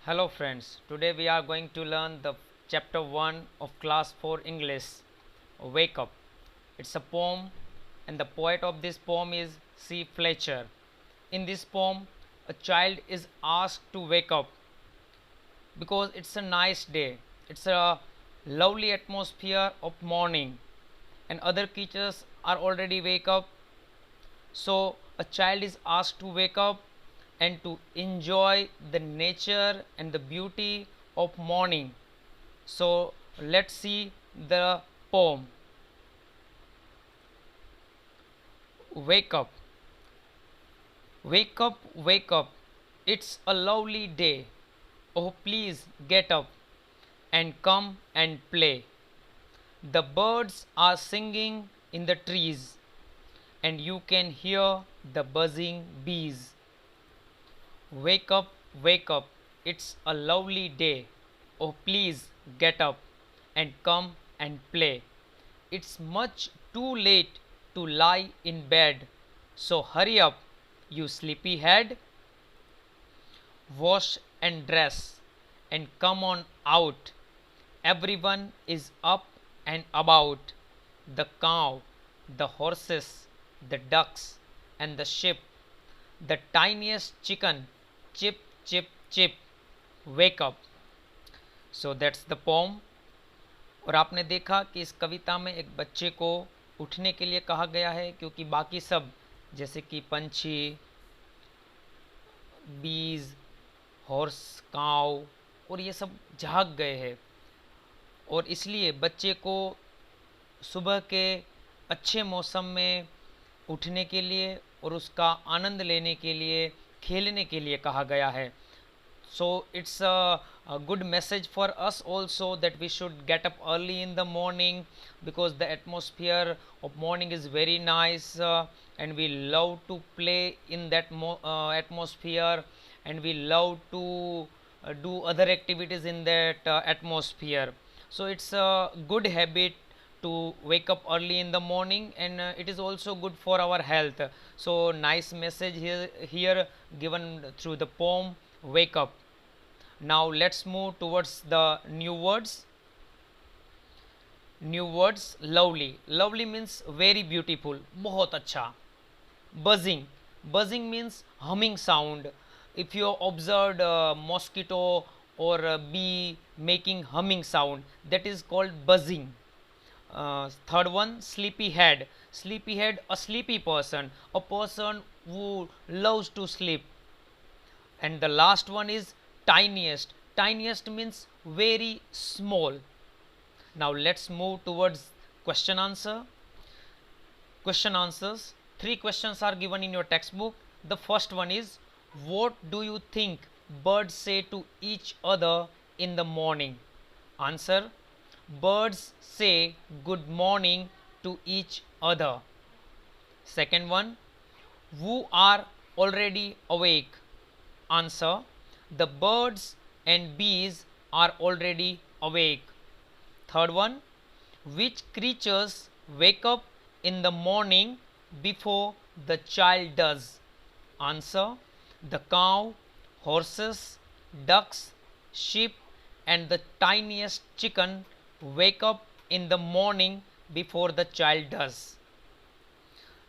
Hello friends, today we are going to learn the chapter 1 of class 4 English, Wake Up. It's a poem and the poet of this poem is C. Fletcher. In this poem, a child is asked to wake up because it's a nice day. It's a lovely atmosphere of morning and other creatures are already wake up. So a child is asked to wake up and to enjoy the nature and the beauty of morning. So let's see the poem. Wake up, wake up, wake up. It's a lovely day. Oh, please get up and come and play. The birds are singing in the trees and you can hear the buzzing bees. Wake up, it's a lovely day. Oh, please get up and come and play. It's much too late to lie in bed, so hurry up, you sleepy head. Wash and dress and come on out. Everyone is up and about. The cow, the horses, the ducks, and the sheep. The tiniest chicken, chip, chip, chip. Wake up. So that's the poem. और आपने देखा कि इस कविता में एक बच्चे को उठने के लिए कहा गया है क्योंकि बाकी सब जैसे कि पंछी, बीज, हॉर्स, काव और ये सब जाग गए हैं और इसलिए बच्चे को सुबह के अच्छे मौसम में उठने के लिए और उसका आनंद लेने के लिए, खेलने के लिए कहा गया है. So it's a good message for us also that we should get up early in the morning because the atmosphere of morning is very nice and we love to play in that atmosphere and we love to do other activities in that atmosphere. So it's a good habit to wake up early in the morning and it is also good for our health. So nice message here given through the poem Wake Up. Now let's move towards the new words. New words. Lovely. Lovely means very beautiful, बहुत अच्छा. Buzzing. Buzzing means humming sound. If you observed a mosquito or a bee making humming sound, that is called buzzing. Third one, sleepy head. Sleepy head, a sleepy person, a person who loves to sleep. And the last one is tiniest. Tiniest means very small. Now let's move towards question answer. Question answers. 3 questions are given in your textbook. The first one is, what do you think birds say to each other in the morning? Answer, birds say good morning to each other. Second one, who are already awake? Answer, the birds and bees are already awake. Third one, which creatures wake up in the morning before the child does? Answer, the cow, horses, ducks, sheep and the tiniest chicken wake up in the morning before the child does.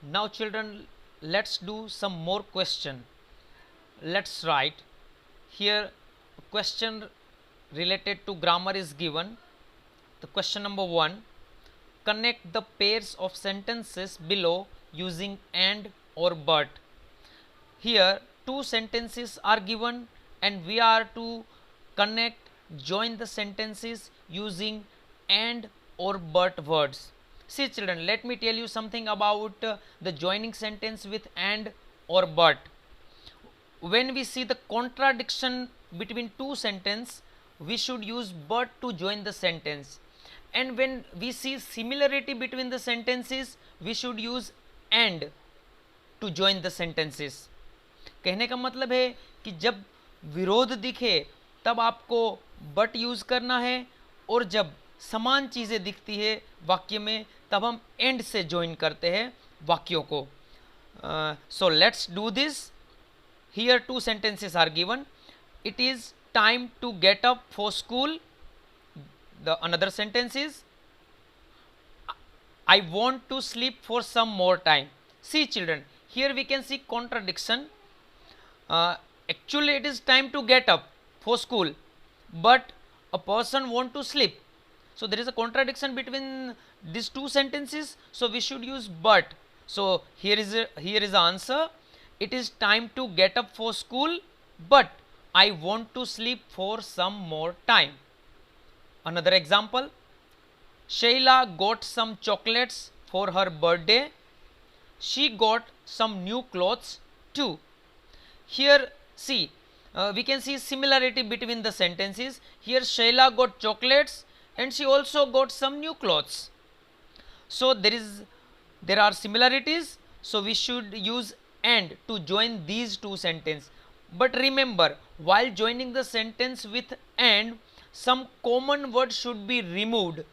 Now children, let's do some more question. Let's write. Here a question related to grammar is given. The question number 1, connect the pairs of sentences below using and or but. Here 2 sentences are given and we are to connect, join the sentences using and or but words. See children, let me tell you something about the joining sentence with and or but. When we see the contradiction between 2 sentences, we should use but to join the sentence. And when we see similarity between the sentences, we should use and to join the sentences. कहने का मतलब है कि जब विरोध दिखे तब आपको but यूज़ करना है और जब समान चीज़ें दिखती है वाक्य में तब हम and से join करते हैं वाक्यों को. So let's do this. Here 2 sentences are given. It is time to get up for school. The another sentence is, I want to sleep for some more time. See children, here we can see contradiction. Actually it is time to get up for school, but a person want to sleep. So there is a contradiction between these two sentences. So we should use but. So here is the answer. It is time to get up for school, but I want to sleep for some more time. Another example, Shayla got some chocolates for her birthday. She got some new clothes too. Here see, we can see similarity between the sentences. Here Shayla got chocolates and she also got some new clothes. So there are similarities. So we should use and to join these two sentences. But remember, while joining the sentence with and, some common words should be removed.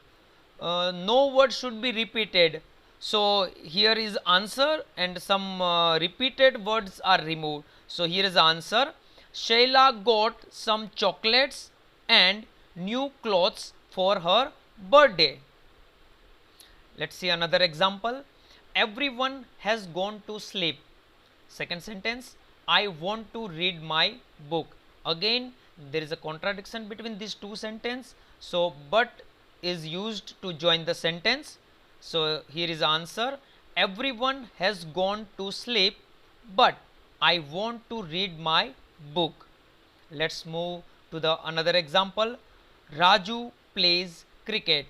No word should be repeated. So here is answer and some repeated words are removed. So here is the answer. Shayla got some chocolates and new clothes for her birthday. Let's see another example. Everyone has gone to sleep. Second sentence, I want to read my book. Again there is a contradiction between these two sentences. So but is used to join the sentence. So here is the answer. Everyone has gone to sleep, but I want to read my book. Let's move to the another example. Raju plays cricket.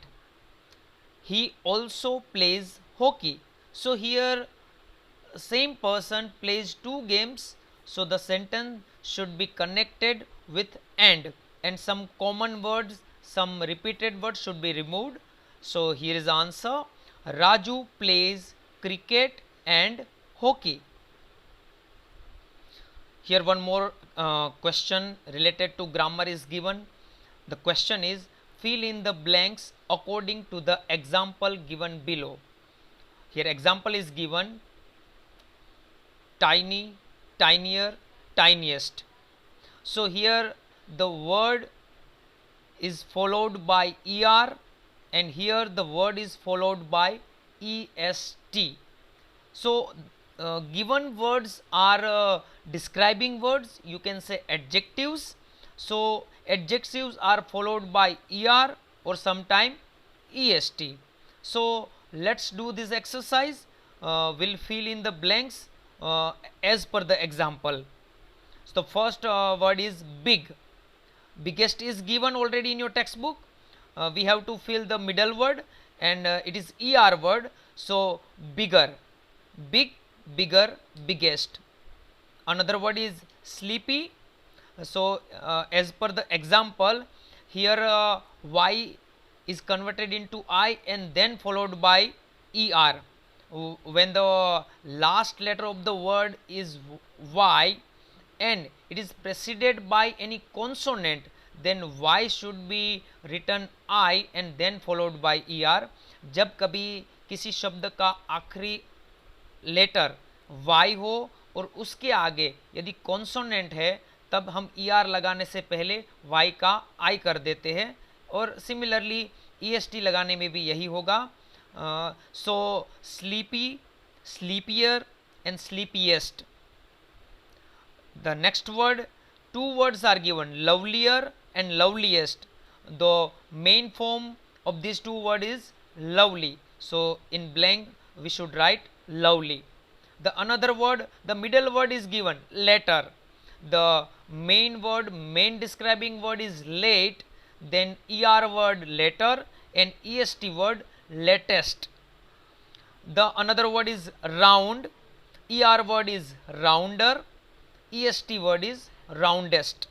He also plays hockey. So here same person plays two games. So the sentence should be connected with and some common words, some repeated words should be removed. So here is the answer. Raju plays cricket and hockey. Here one more question related to grammar is given. The question is, fill in the blanks according to the example given below. Here example is given, tiny, tinier, tiniest. So here the word is followed by er and here the word is followed by est. So given words are describing words, you can say adjectives. So adjectives are followed by er or sometime est. So let's do this exercise. We'll fill in the blanks as per the example. So the first word is big. Biggest is given already in your textbook. We have to fill the middle word and it is er word. So bigger, big, bigger, biggest. Another word is sleepy. So as per the example, here y is converted into I and then followed by er. When the last letter of the word is y and it is preceded by any consonant, then y should be written I and then followed by er. जब कभी किसी शब्द का आखिरी letter y हो और उसके आगे यदि कॉन्सोनेंट है, तब हम er लगाने से पहले y का I कर देते हैं और सिमिलरली est लगाने में भी यही होगा. So sleepy, sleepier and sleepiest. The next word, two words are given, lovelier and loveliest. The main form of these two words is lovely. So in blank we should write lovely. The another word, the middle word is given, later. The main word, main describing word is late, then er word later and est word latest. The another word is round, er word is rounder, est word is roundest.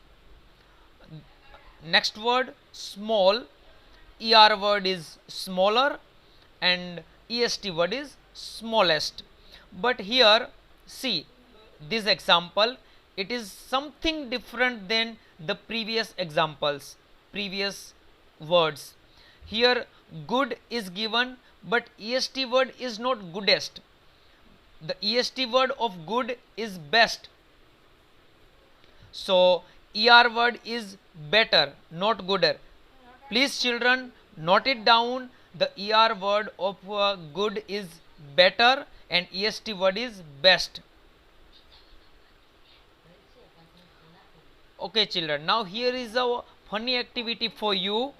Next word, small, er word is smaller and est word is smallest. But here see this example, it is something different than the previous examples, previous words. Here good is given, but est word is not goodest. The est word of good is best. So ER word is better, not gooder. Please children, note it down. The ER word of good is better and EST word is best. Okay children, now here is a funny activity for you.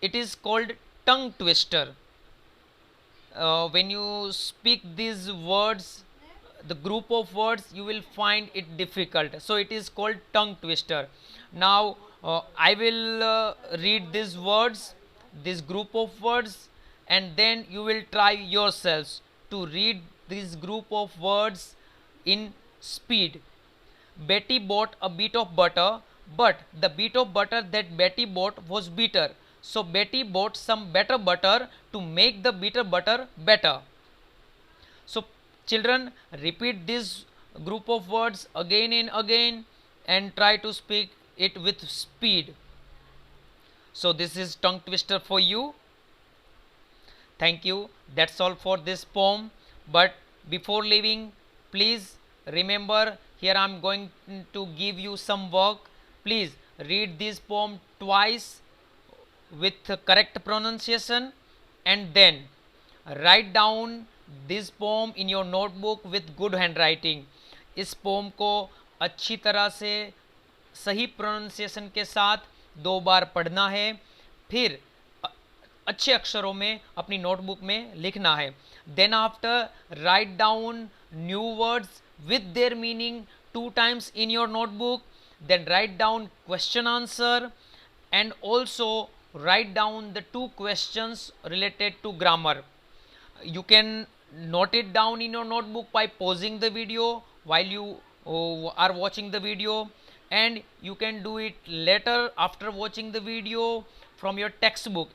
It is called tongue twister. When you speak these words, the group of words, you will find it difficult, so it is called tongue twister. Now I will read these words, this group of words, and then you will try yourselves to read this group of words in speed. Betty bought a bit of butter, but the bit of butter that Betty bought was bitter. So Betty bought some better butter to make the bitter butter better. So children, repeat this group of words again and again and try to speak it with speed. So this is tongue twister for you. Thank you. That's all for this poem. But before leaving, please remember, here I am going to give you some work. Please read this poem twice with correct pronunciation and then write down this poem in your notebook with good handwriting. इस pome को अच्छी तरह से सही pronunciation के साथ 2 बार पढ़ना है, फिर अच्छे अक्षरों में अपनी नोटबुक में लिखना है. Then after write down new words with their meaning 2 times in your notebook. Then write down question answer and also write down the 2 questions related to grammar. You can note it down in your notebook by pausing the video while you are watching the video, and you can do it later after watching the video from your textbook.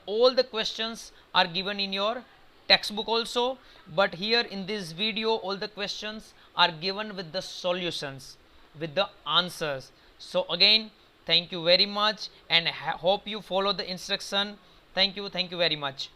All the questions are given in your textbook also, but here in this video all the questions are given with the solutions, with the answers. So again, thank you very much and hope you follow the instruction. Thank you very much.